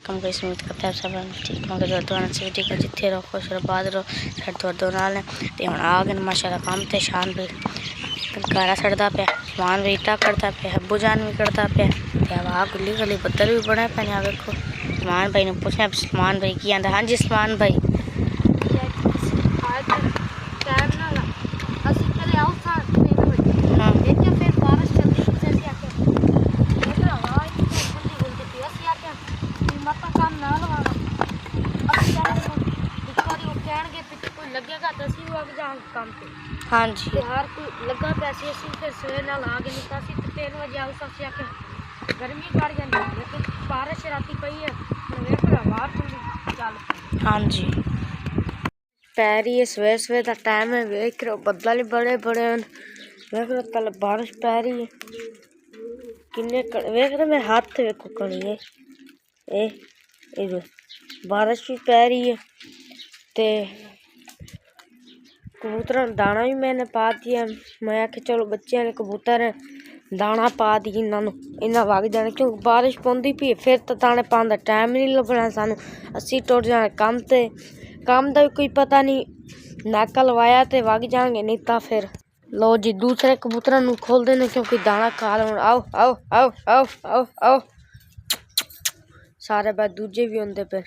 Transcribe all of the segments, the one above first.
कम को स्मूथ करता है सब ठीक मगर जो दोनों से ठीक है जिथे रहो खुश रहो बाद रहो साढ़े तो दो नाल ते हुण आ गए माशाल्लाह काम ते शान भी गारा सड़दा पे समान भी इटा करता पे अब्बू जान भी करता पे ते अब आ गुल्ली गली बदल भी बने पे आ देखो सलमान भाई ने पूछा सलमान भाई की आंदा। हां जी सलमान भाई हाँ जी हर कोई लगा पैसे असी फिर सवेर नाल आ गए निकता सी 3 बजे आउस असी आके गर्मी पड़ जाती है लेकिन बारिश राती पई है वेख हवा ठंडी चल। हाँ जी पैरी है सवेर सवेर का टाइम है वेख रो बदल बड़े बड़े वेख रो पहले बारिश पै रही है किन्ने वेख रो मेरे हाथ वेखो कड़ी है ए बारिश भी पै रही है ते कबूतर दाना भी मैंने पा दिया। मैं आखे चलो बच्चे ने कबूतर दाना पा दी इन्ना वग जाने क्योंकि बारिश पौंदी पी फिर तो दाने पाने का टाइम नहीं लभना सानू असी टुट जाना काम का भी कोई पता नहीं नाका लवाया तो वग जाएंगे नहीं तो फिर लो जी दूसरे कबूतर खोल देने क्योंकि दाना खा लो। आओ आओ आओ आओ आओ आओ सारे बाद दूजे भी आते पे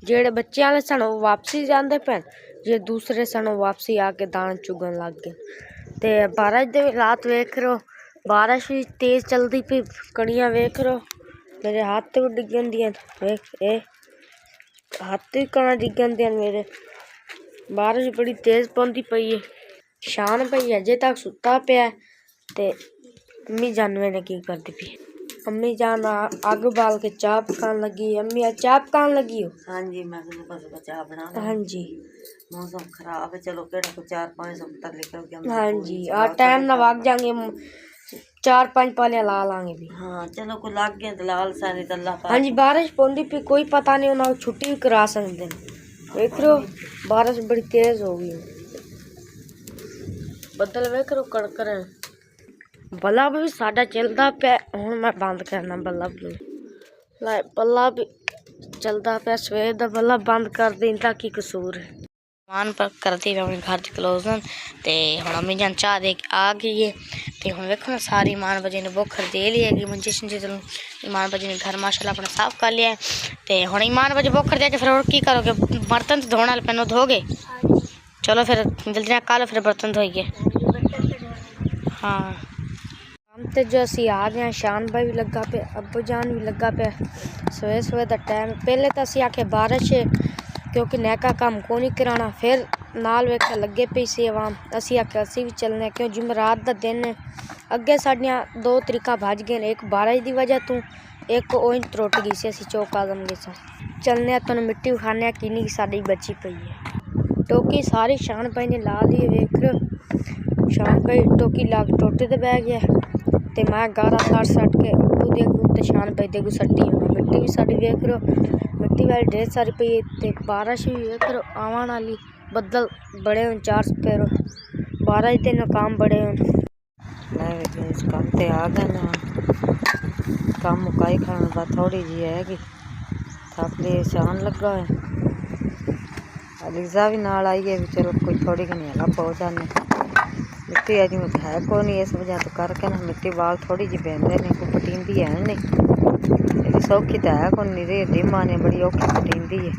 जेड़े बच्चे वाले सन वापसी जाते पे जे दूसरे सन वापसी आके दाना चुगन लग गए ते बारिश दे रात वेख रो बारिश भी तेज चलती पी कड़ियां वेख रो मेरे हाथ भी डिग जांदियां वेख हाथ भी कणा डिग जांदियां मेरे बारिश बड़ी तेज पौंदी पई है शान पई अजे तक सुता पिया ते अम्मी जान मैंने की करती पी अम्मी जान आग बाल के चाय पकान लगी। अम्मी आज चाय पकान लगी हो? हाँ जी मैं सुबह चाय बना। हाँ जी मौसम खराब है चलो केड़ा को 4-5 तक निकल गया। हाँ जी आ टाइम ना वग जाएंगे 4-5 पालियां ला लांगे भी। हाँ चलो को लग गया तो लाल सारी तल्ला पा। हाँ जी बारिश पौंदी पी कोई पता नहीं उन्हें छुट्टी भी करा सकते देख लो बारिश बड़ी तेज हो गई बदल वेख लो कड़कर बल्ब भी साडा चलता पे हुण मैं बंद करना बल्ब भी चलता पे सवेर दा बल्ब बंद कर दें ताकि कसूर है समान पर करती मैं अपने घर क्लोज ते हुण अम्मी जान चाह दे आ गई है ते हुण वेखो ना सारी ईमान बजी ने बोखर दे ली है मंजे शंजे चलो ईमान बजी ने घर माशाल्लाह अपना साफ कर लिया है ते हुण ईमान बजी बोखर दे के फिर और की करोगे बर्तन तो धोने वाले पेनो धोगे चलो फिर जल्दी ना कालो फिर बर्तन धोइए। हाँ हम तो जो असी आ गए शान भाई भी लगा पे अब्बू जान भी लगा पे सवेर सवेर का टाइम पहले तो असी आखे बारिश है क्योंकि नैका काम को नहीं कराना फिर नाल वेख लगे पई सी आवाम असी आखे असी भी चलने क्यों जुमरात का दिन है अगे साडियां 2 तरीका भज गए एक बारिश की वजह तू एक ओंज त्रुट गई सी असी चौक आदम गए सा चलने तुम मिट्टी खाने किन्नी साड़ी बची पई है टोकी सारी शान भाई ने ला ली वेख शान भाई टोकी लाग टोटे ते बह गया ते मैं गारा सट के अब्बू देखू ते शान भाई देखू सट्टी मिट्टी भी साड़ी वेख रो मिट्टी वाली ढेर सारी पई ते बारिश भी वेख रो आवन वाली बदल बड़े हों 4 सपेरो बारिश ते काम बड़े हों मैं इस काम ते आ गए ना काम मुकाई खाने का थोड़ी जी है कि थकले शान लगा है अलीजा भी नाल आई है भी चलो कोई थोड़ी घनी हला पहुँच जाने मिट्टी अज में है को नहीं इस वजह तो करके ना मिट्टी बाल थोड़ी जी पहनते नहीं कोई पटींदी है नहीं सौखी तो है को नहीं रही माने बड़ी औखी पटींदी है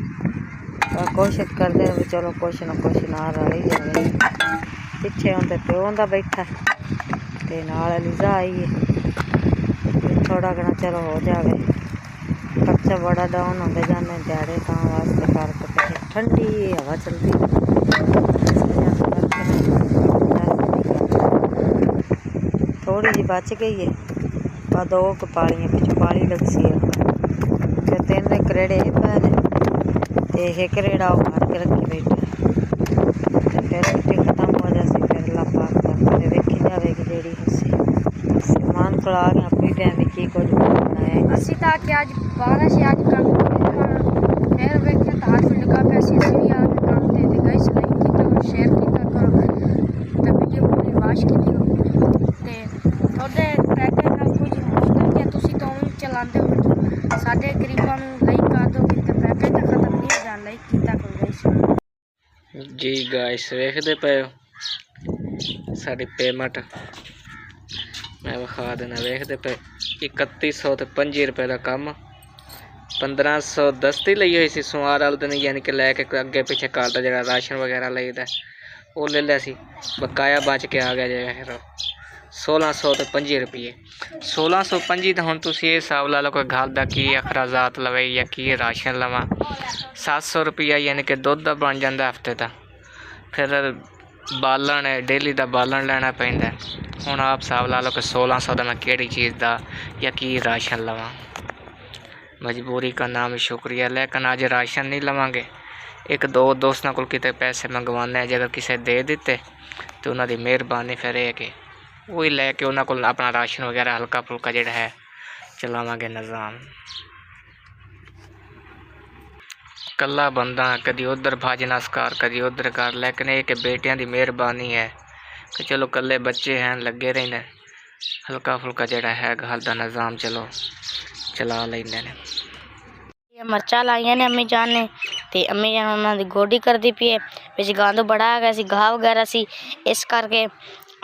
कोशिश करते हैं भी चलो कुछ ना कुछ ना रली जाए पिछे होंगे प्यो होंदा बैठा ते नाल अलीजा आई है थोड़ा घना चलो हो जाए खर्चा बड़ा डाउन होते जाने दिहाड़े तां वास्ते करके ठंडी हवा चलती थोड़ी जी बच गई है पर 2 पालियां पिछू पाली लग सी है 3 करेड़े पैने ते एक करेड़ा मार के रखी बैठा फिर मिट्टी खत्म हो जासी फिर लापा कर वेखी जाएगी जेड़ी हसी समान को आ गया अपनी टाइम की कुछ बनाया असी ताकि आज बारिश आज काम फिर वेखे तो हाथ में लगा पे असी भी आ के काम दे गई सही की तो शेयर की करो तो वीडियो पूरी वाश की थी थोड़े पैके कुछ मुश्किल है तुसी तो चलाते हो साढ़े गरीबों लाइक कर दो जी गाइस वेखदे पे साडी पेमेंट मैं विखा देना। वेखदे पे 3100 ते 25 रुपए का काम 1500 दस्ती लई हुई सी सोमवार वाले दिन, यानी कि लैके अगे पिछे घर का जो राशन वगैरह लईदा वो ले लिया सी। बकाया बच के आ गया जो फिर 1600 ते 25 रुपये। 1625 तो हुण तुसीं ये हिसाब ला लो कोई घर का की अखराजात लवे या की राशन लवां। 700 रुपया यानी कि दुध का बन जाता हफ्ते का। फिर बालन डेली का बालन लेना पैंदा। हुण आप हिसाब ला लो कि 1600 का मैं किहड़ी चीज़ का या की राशन लवां। मजबूरी का नाम शुक्रिया, लेकिन अज राशन नहीं लवांगे। एक दो दोस्तों को किते पैसे मंगवाने, जे अगर किसी दे दिते तो उन्होंने मेहरबानी फिर है कि वही लैके उन्होंने को अपना राशन वगैरह हल्का फुल्का जो है चलावांगे निज़ाम। कला बंदा कदी उधर भाजना सकार कदी उधर कर, लेकिन ये कि बेटियां की मेहरबानी है कि चलो कले बच्चे हैं लगे रहने हल्का फुल्का जड़ा है घर का निज़ाम चलो चला लेंदे ने। मिर्चा लाइया ने अम्मी जान ने, ते अम्मी जान उन्होंने गोडी करती पी है। बिच गंद बड़ा है सी, घाह वगैरह सी, इस करके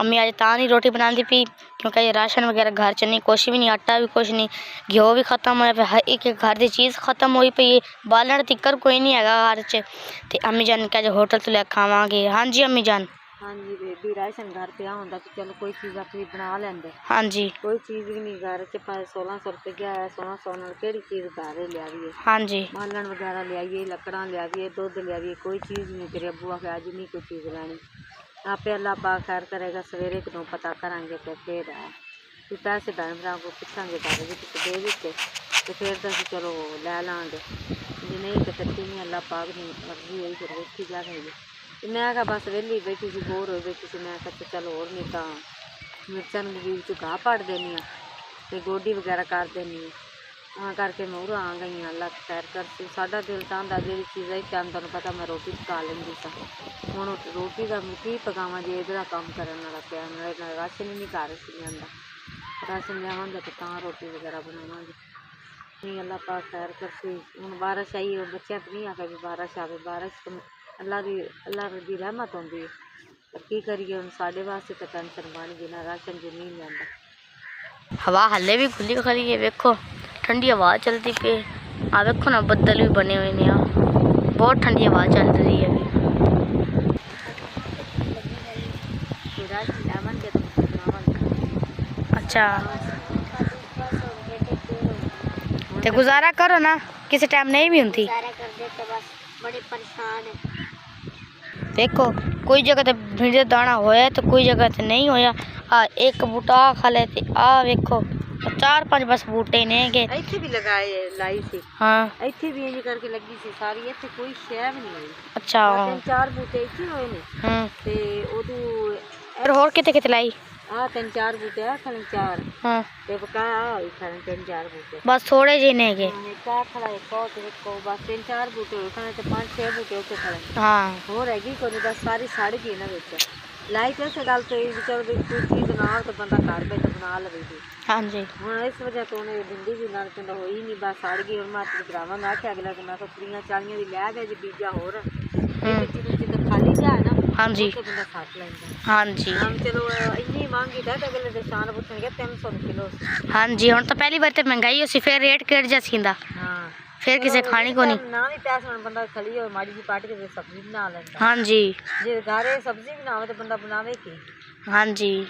अम्मी अज तां नहीं रोटी बनाती पी क्योंकि राशन वगैरह घर च नहीं, कुछ भी नहीं, आटा भी कुछ नहीं, घ्यो भी खत्म होया पे, हर एक घर की चीज़ खत्म हुई पई, बालन तिक्कर कोई नहीं है घर च। ते अम्मी जान कहा होटल तो ले खावांगे। हाँ जी अम्मी जान। हाँ जी बेबी राशन घर पे होंदा तो चलो कोई चीज़ अपनी बना लेंदे। हाँ जी कोई चीज़ भी नहीं घर च, पर 1600 रुपया है, 1600 नाल केड़ी चीज़ घर लिया हाँ जी बालन वगैरह लियाइए, लकड़ा लियाइए, दुध लियाइए, कोई चीज़ नहीं करे बुआ के अज नहीं कोई चीज़ लैनी। आपे अल्लाह पाक खैर करेगा, सवेरे कदों पता करांगे तो फिर है कि पैसे भैन भरा को पुछांगे बारे भी किते दे दिते तो फिर तो असीं चलो लै लांगे, जे नहीं तो फिर किवें अल्लाह पाक दी मर्जी होई फिर वेखी जाएगी। ते मैं कहा बस वेली बैठी सी, बोर हो बैठी सी, मैं कहा चलो होर नहीं तो मिर्चां बीज च घाह पड़ देनी ते गोडी वगैरह कर देनी हाँ करके मैं उरा आ गई। अल्लाह खैर कर साडा दिल चाहता जी चीज़ इस टाइम तुहानूं पता मैं रोटी पका लेंदी सा, हुण रोटी का मैं की पकावां जे इहदा काम करन वाला पिया, नाले राशन ही नहीं घर च आंदा, राशन लियावांगे तो तां रोटी वगैरह बनावांगे। नहीं अल्लाह पाक खैर करसी। हुण बारिश आई है, बच्चों तो नहीं आखा भी बारिश आवे, बारिश तो अल्लाह दी रहमत होंदी है, पर की करिए हुण साडे वास्ते तो टेंशन बन गई ना, राशन जो नहीं लिआंदा। हवा हले भी खुली खली है, वेखो ठंडी हवा चलती पी है। आ वेखो ना बदल भी बने हुए ने, बहुत ठंडी हवा चल रही है अभी। अच्छा तो गुजारा करो ना, किसी टाइम नहीं भी होती। बड़े परेशान है। देखो कोई जगह तो भिंडी का दाना होया तो कोई जगह तो नहीं होया। आ एक बूटा आ खा ले, आ वेखो 4-5 बस बूटे ने के इत्थे भी लगाए लाई सी। हाँ इत्थे भी इंज करके लगी सी सारी, इत्थे कोई शै भी नहीं आई। अच्छा 3-4 बूटे इत्थे होए ने ते ओदू और किते लाई आ 3-4 बूटे आ खले 4 हाँ ते बकाया होई खले 3-4 बूटे, बस थोड़े जे ने के क्या खड़ा है को ते को बस 3-4 बूटे होए खले ते 5-6 बूटे उत्ते खड़े हाँ होर हैगी कोई बस सारी सड़ गई ना विच। लाइट इस गल तो चल भी कोई चीज़ ना तो बंदा घर बैठे बना लवे दी। हाँ जी हुण इस वजह तो उन्हें भिंडी भी नाल पिंड होई नहीं, बस सड़ गई। और माता के भरावां मैं आख्या अगला मैं 30-40 दी लै गए जे बीजा होर जिधर खाली जा ना हाँ जी तो बंदा सट लैंदा। हाँ जी हम चलो इन्नी महंगी दा ते अगले दे शान पुछणगे 300 किलो। हाँ जी हुण तो पहली बार तो महंगाई हो सी, फिर रेट केट जा सींदा, हाँ फिर किसे खानी को नहीं। ना भी पैसे हुण बंदा खली हो माड़ी जी पाट के सब्जी बना लैंदा। हाँ जी जे घरे सब्जी बनावे तो बंदा बनावे की। हाँ जी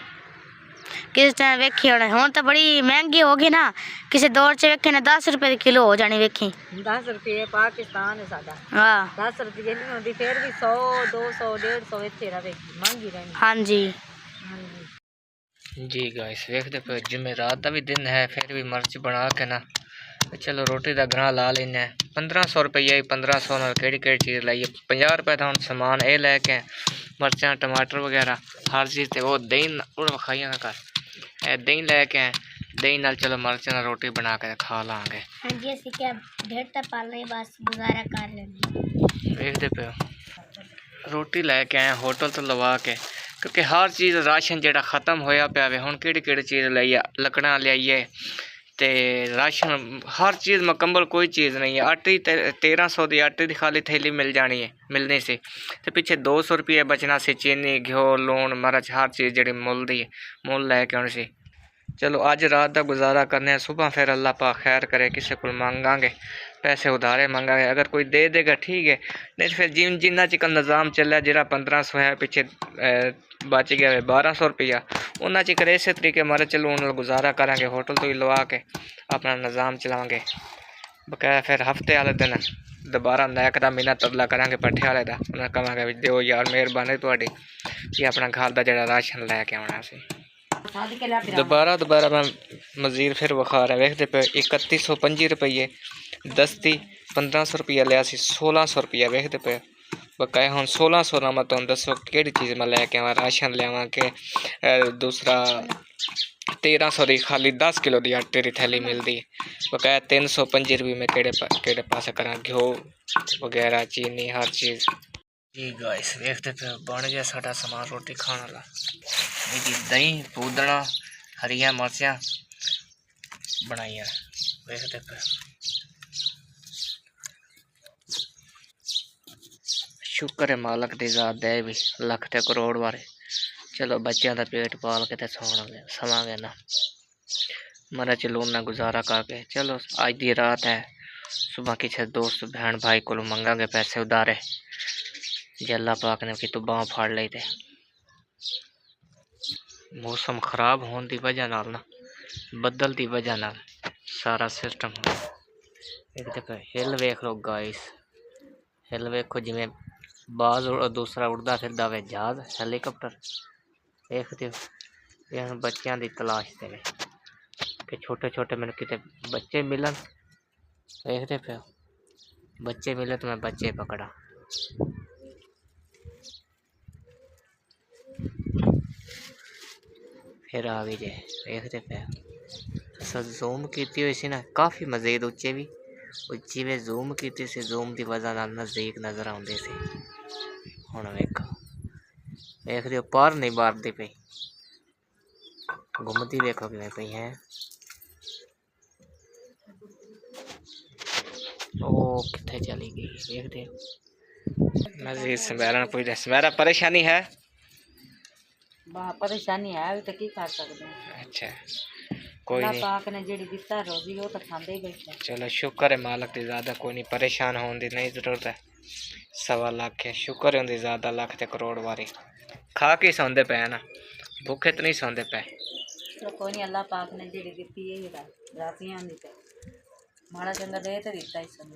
किस टाइम वेखी हुण तो बड़ी महंगी होगी ना, किसी दौर च वेखे ना 10 रुपए किलो हो जानी वेखी। 10 रुपये पाकिस्तान है साडा, हाँ 10 रुपये नहीं होती फिर भी 100-200-150 इत्थे रहेगी, महंगी रहनी। हाँ जी हाँ जी जी गाइस वेखदे पे जुमेरात का भी दिन है, फिर भी मिर्च बना के ना चलो रोटी का ग्राह ला लेना। 1500 रुपये 1500 नाल केड़ी चीज़ लाइए। 50 रुपये का हम समान ये लैके मिर्चा टमाटर वगैरह हर चीज़ ते वो दही खाइए कर दही लैके दही नाल चलो मिर्च नाल रोटी बना के खा लांगे। हाँ जी असि क्या ढेर तो पाल रहे बस गुजारा कर लेंगे। वेखदे पे रोटी लैके आए होटल तो लवा के, क्योंकि हर चीज़ राशन जेड़ा ख़त्म होया पिया वे। हुण केड़ी चीज़ लाइए, लकड़ां लियाइए ते राशन हर चीज़ मुकम्मल कोई चीज़ नहीं है। आटे 1300 की आटे की खाली थैली मिलनी सी ते पिछे 200 रुपये बचना सी। चीनी घ्यो लून मिर्च हर चीज़ जी मुल लैके आनी सी। चलो अज रात का गुजारा करने, सुबह फिर अल्लाह पाक खैर करे, किसी को मंगांगे पैसे उधारे मंगांगे, अगर कोई दे देगा ठीक है, नहीं तो फिर जिन्ना चिकन निज़ाम चलिया जरा 1500 है पिछे बच गया 1200 रुपया, उन्ना चिकर इस तरीके मारे चलो उन्हें गुजारा करांगे, होटल तो ही लवा के अपना निज़ाम चलावांगे। बकाया फिर हफ्ते वाले दिन दोबारा नैक का महीना तरला करांगे पट्ठे वाले का, उन्हें कहांगे भी दो यार मेहरबानी तुहाडी कि अपना घर का जो राशन लैके आना सी। दोबारा मैं मजीद फिर विखा रहा वेखते पे 3125 रुपये दस्ती 1500 रुपया लिया सी 1600 रुपया वेखते पे बकाया हम 1600 ना मैं तुम दसो कि चीज़ मैं लैके आवा, राशन लियावा के दूसरा 1300 की खाली 10 किलो की आटे की थैली मिलती है, बकाया 325 रुपये में केड़े पास करा घ्यो वगैरह चीनी हर चीज़। जी गाइस वेखते पे बन गया साडा समान रोटी खाने वाला। दही पूदना हरिया मिर्चा बनाइया वेखते पे। शुक्र है मालक दी ज़ात दे भी लख ते करोड़ बारे। चलो बच्चों का पेट पाल के सवांगे ना, मरा चलो ना गुजारा करके। चलो अज की रात है, सुबह किसी दोस्त बहन भाई को मंगांगे पैसे उधारे, जे अल्लाह पाक ने कि तू बांह फाड़ ली थे। मौसम खराब होने की वजह नाल ना, बदल की वजह नाल सारा सिस्टम एक दफा हिल वेख लो गाइस, हिल वेखो जिमें बाज दूसरा उड़दा फिरदा वे जहाज हैलीकॉप्टर देखते हो। ये बच्चों की तलाश ते कि छोटे छोटे मैंने कितने बच्चे मिलन, देखते पे बच्चे मिले तो मैं बच्चे पकड़ा। फिर आ गई जे देखते पे अस जूम की हुई सी ना, काफ़ी मज़ीद उच्चे भी जिमें जूम की सी, जूम की वजह नाल नज़दीक नज़र आते सी। हुण वेखो देखते हो पर नहीं मारती पई, घूमती देखो किवें पई है। ओ किथे चली गई देखते हो। मज़ीद समैरा पूछते समैरा परेशानी है? परेशानी है भी तो की कर सकते हैं। अच्छा कोई नहीं, पाक ने जेड़ी दिता रोजी वो तो खांदे ही बैठे। चलो शुक्र है मालक की ज़्यादा कोई नहीं, परेशान होने की नहीं जरूरत है। 1.25 लाख है, शुक्र है उनकी ज़्यादा लाख ते करोड़ बारी खा के सौंदे पे ना, भूखे तो नहीं सौंदे पे। तो कोई नहीं, अल्लाह पाक ने जेड़ी दिती है रातियां दी ते माड़ा चंगा दे तो दिता ही सन।